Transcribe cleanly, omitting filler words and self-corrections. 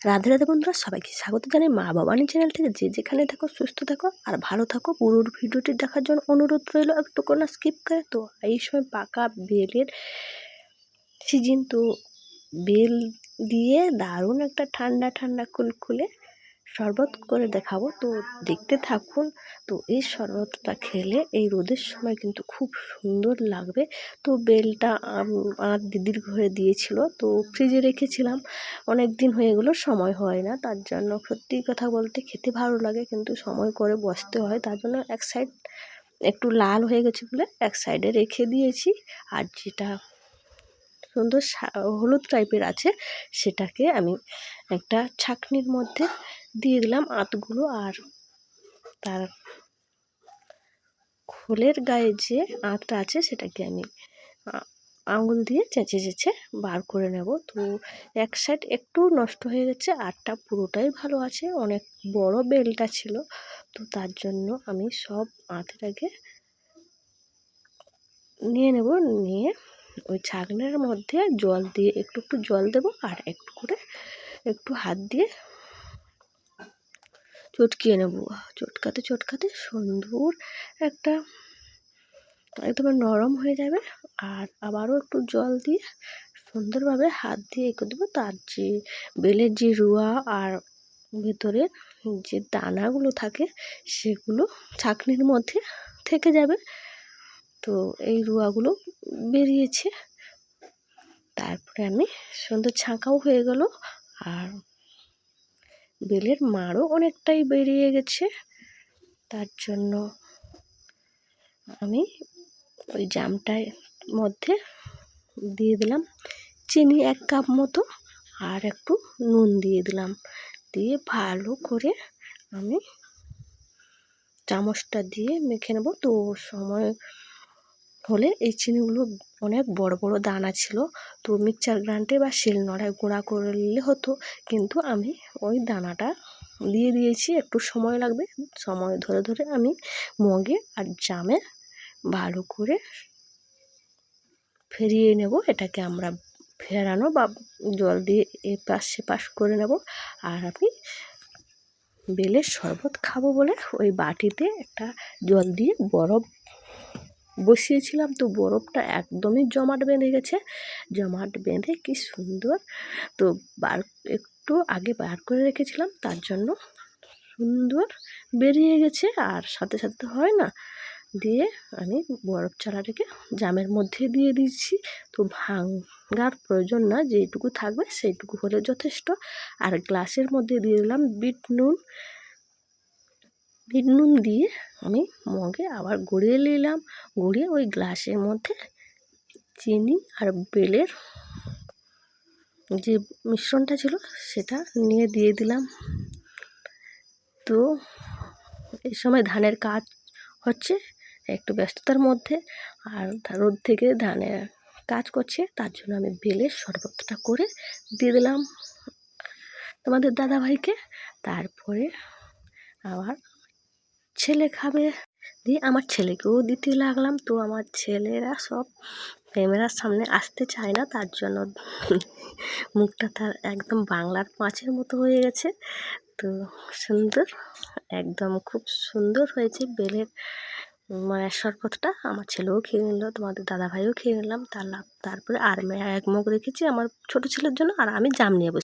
রাধে রাধে বন্ধুরা, সবাইকে স্বাগত জানাই মা ভবানী চ্যানেল থেকে। যে যেখানে থাকো সুস্থ থাকো আর ভালো থাকো। পুরো ভিডিওটি দেখার জন্য অনুরোধ রইল, একটু কোনো স্কিপ করে। তো এই সময় পাকা বেলের সিজন, তো বেল দিয়ে দারুণ একটা ঠান্ডা ঠান্ডা কুলকুলে শরবত করে দেখাবো, তো দেখতে থাকুন। তো এই শরবতটা খেলে এই রোদের সময় কিন্তু খুব সুন্দর লাগবে। তো বেলটা আমার দিদির ঘরে দিয়েছিল, তো ফ্রিজে রেখেছিলাম, অনেক দিন হয়ে গেলো, সময় হয় না। তার জন্য সত্যি কথা বলতে খেতে ভালো লাগে, কিন্তু সময় করে বসতে হয়। তার জন্য এক সাইড একটু লাল হয়ে গেছে বলে এক সাইডে রেখে দিয়েছি। আর যেটা সুন্দর হলুদ টাইপের আছে সেটাকে আমি একটা ছাঁকনির মধ্যে দিয়ে দিলাম আঁতগুলো। আর তার খোলের গায়ে যে আঁতটা আছে সেটাকে আমি আঙুল দিয়ে চেঁচে চেঁচে বার করে নেব। তো এক সাইড একটু নষ্ট হয়ে গেছে, আরটা পুরোটাই ভালো আছে। অনেক বড় বেলটা ছিল, তো তার জন্য আমি সব আঁতটাকে নিয়ে নেব। নিয়ে ওই ছাঁকনির মধ্যে জল দিয়ে একটু একটু জল দেব, আর একটু করে একটু হাত দিয়ে চটকিয়ে নেব। চটকাতে চটকাতে সুন্দর একটা একদম নরম হয়ে যাবে। আর আবারও একটু জল দিয়ে সুন্দরভাবে হাত দিয়ে করে দেবো। তার যে বেলের যে রুয়া আর ভেতরে যে দানাগুলো থাকে সেগুলো ছাঁকনির মধ্যে থেকে যাবে। তো এই রুয়াগুলো বেরিয়েছে। তারপরে আমি সুন্দর ছাঁকাও হয়ে গেল, আর বেলের মাড়ও অনেকটাই বেরিয়ে গেছে। তার জন্য আমি ওই জামটার মধ্যে দিয়ে দিলাম চিনি 1 কাপ মতো, আর একটু নুন দিয়ে দিলাম। দিয়ে ভালো করে আমি চামচটা দিয়ে মেখে নেব। তো সময় হলে এই চিনিগুলো অনেক বড় বড় দানা ছিল, তো মিক্সচার গ্রাইন্ডারে বা শিলনোড়ায় গুঁড়া করলে হতো, কিন্তু আমি ওই দানাটা দিয়ে দিয়েছি। একটু সময় লাগবে, সময় ধরে ধরে আমি মগে আর জামে ভালো করে ফেরিয়ে নেব। এটাকে আমরা ফেরানো বা জল দিয়ে এপাশ সেপাশ করে নেব। আর আমি বেলের শরবত খাবো বলে ওই বাটিতে একটা জল দিয়ে বরফ বসিয়েছিলাম। তো বরফটা একদমই জমাট বেঁধে গেছে, জমাট বেঁধে কি সুন্দর। তো একটু আগে বার করে রেখেছিলাম, তার জন্য সুন্দর বেরিয়ে গেছে। আর সাথে সাথে হয় না, দিয়ে আমি বরফ চালাটাকে জামের মধ্যে দিয়ে দিচ্ছি। তো ভাঙার প্রয়োজন না, যেটুকু থাকবে সেইটুকু হলে যথেষ্ট। আর গ্লাসের মধ্যে দিয়ে দিলাম বিট নুন দিয়ে আমি মগে আবার গড়িয়ে নিলাম। গড়িয়ে ওই গ্লাসের মধ্যে চিনি আর বেলের যে মিশ্রণটা ছিল সেটা নিয়ে দিয়ে দিলাম। তো এই সময় ধানের কাজ হচ্ছে, একটু ব্যস্ততার মধ্যে, আর রোদ থেকে ধানের কাজ করছে, তার জন্য আমি বেলের শরবতটা করে দিয়ে দিলাম তোমাদের দাদাভাইকে। তারপরে আবার ছেলে খাবে, দিয়ে আমার ছেলেকেও দিতে লাগলাম। তো আমার ছেলেরা সব ক্যামেরার সামনে আসতে চায় না, তার জন্য মুখটা তার একদম বাংলার পাঁচের মতো হয়ে গেছে। তো সুন্দর, একদম খুব সুন্দর হয়েছে বেলের মায়ের শরবতটা। আমার ছেলেও খেয়ে নিল, তোমাদের দাদাভাইও খেয়ে নিলাম। তারপরে আর এক মগ রেখেছি আমার ছোটো ছেলের জন্য, আর আমি জাম নিয়ে বসি।